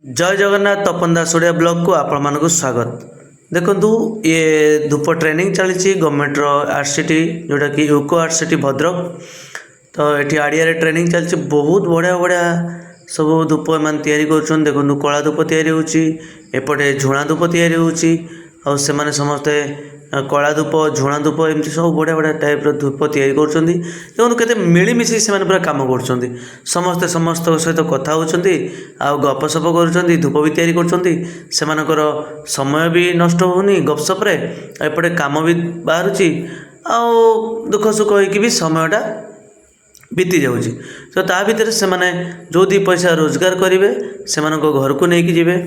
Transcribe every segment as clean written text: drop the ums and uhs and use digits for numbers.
जय जगन्नाथ तपन दास ओडिया ब्लॉग को आपण मानक स्वागत। देखु ये धूप ट्रेनिंग चली गवर्नमेंट आरसीटी जोटा कि यूको आरसीटी भद्रक। तो ये आड़िया ट्रेनिंग चलती बहुत बढ़िया बढ़िया सब धूप एम या देखो कला धूप यापटे झुणा धूप या समस्ते कला धूप झुणा धूप एमती सब बढ़िया बढ़िया टाइप धूप या देखो मिलमिशी से पूरा कम कर समस्ते समस्त सहित कथा होती गपसप कर धूप भी कर समय भी नष्ट होनी गपसप्रे एपटे कम भी बाहर दुख सुख हो समयटा बीती जाऊँगी। तो ता भर से जो दी पैसा रोजगार करेंगे से घर को लेकिन जीवे।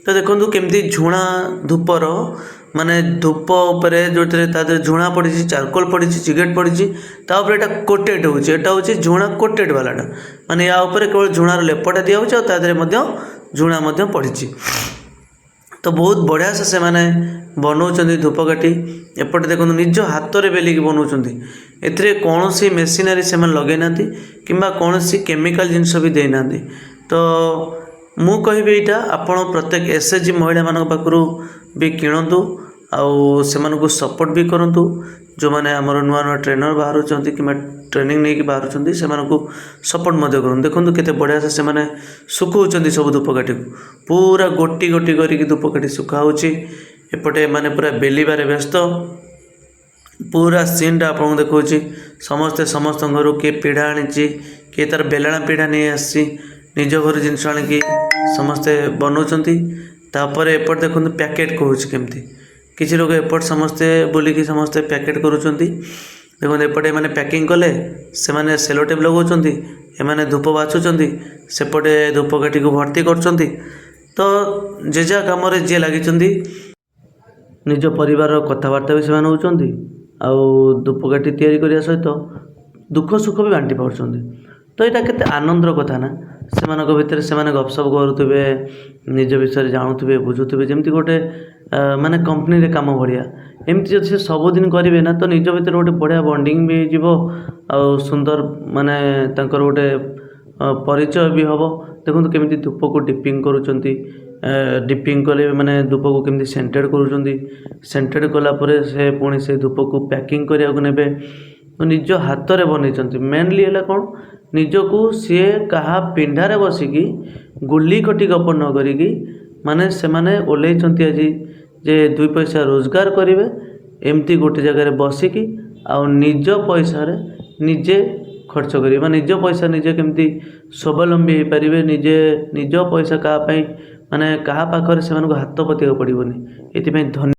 तो देखो केमती झुणा धूपर माने धूप उपर जो झुणा पड़ी चारकोल पड़ी सिगरेट पड़ी यहाँ कोटेड होटा हूँ झुणा कोटेड वालाटा माने या केवल झुणार लेपटा दिया झुणा पड़ी। तो बहुत बढ़िया से मैंने बनाऊँ धूपकाठी एपटे देखो निज हाथ में बेलिक बनाऊँ ए कौन सी मेसीनारी से लगे ना कि कौन सी केमिकल जिनस भी देना। तो मु कहि यहाँ आपण प्रत्येक एसएचजी महिला मान पाखु भी किणतु आउ से सपोर्ट भी करूँ जो मैंने आमर नुआ नुआ ट्रेनर बाहर कि ट्रेनिंग नहीं कि बाहर से सपोर्ट करूँ। देखो केते बढ़िया से सुखुं सब धूपकाठी को पूरा गोटी गोटी करके धूपकाठी सुखाऊँच एपटे माने पूरा बेलिबारे व्यस्त पूरा सीनटा आपको देखा समस्ते समस्त घर किए पीढ़ा आनी किए तार बेलणा पीढ़ा नहीं आसी निज घर जिनस आनिकी समस्ते बनाऊँपर एपट देखो पैकेट कहूँ केमती किसी लोग एपट समस्ते बुलिकी समस्ते पैकेट करुँच देखो एपटे मैंने पैकिंग कले से सेलोटेप लगाउछंती एमाने धूप बाछुंट सेपटे धूपकाठी को भर्ती कर। तो जेजा कम जी लगी निज परिवार कथबार्ता भी से होती धूपकाठी तैयारी करने सहित दुख सुख भी बांटी पार्टी। तो यहाँ केते आनंदर कथा ना से भितर से गपसप करुवे निज विषय जानूे बुझुवे जमी गोटे माने कंपनी रे काम भाया एमती जब से सबुदिन करेंगे ना तो निज भितर गोटे बढ़िया बॉन्डिंग भी हो सुंदर माने तांकर गोटे परिचय भी हम। देखो केमी धूप को डिपिंग करुँच डिपिंग कले माने धूप को केमी सेंटेड करेंटेड कलापर से पुणी से धूप को पैकिंग करने को नेबे निज हाथ में बनई मेनली है कौन निज को सी क्या पिंडारे बसिकी गुली कटी गप न करी माने से माने ओल्लैंती आज जे दुई पैसा रोजगार करेंगे एमती गोटे जगह बसिकी आउ निज पैसा निजे खर्च करेंगे निज पैसा निजे केमती स्वावलंबी हो पारे निजे निज पैसा क्या माने क्या पाखे से हाथ पतिया पड़ोनी ये धन्यवाद।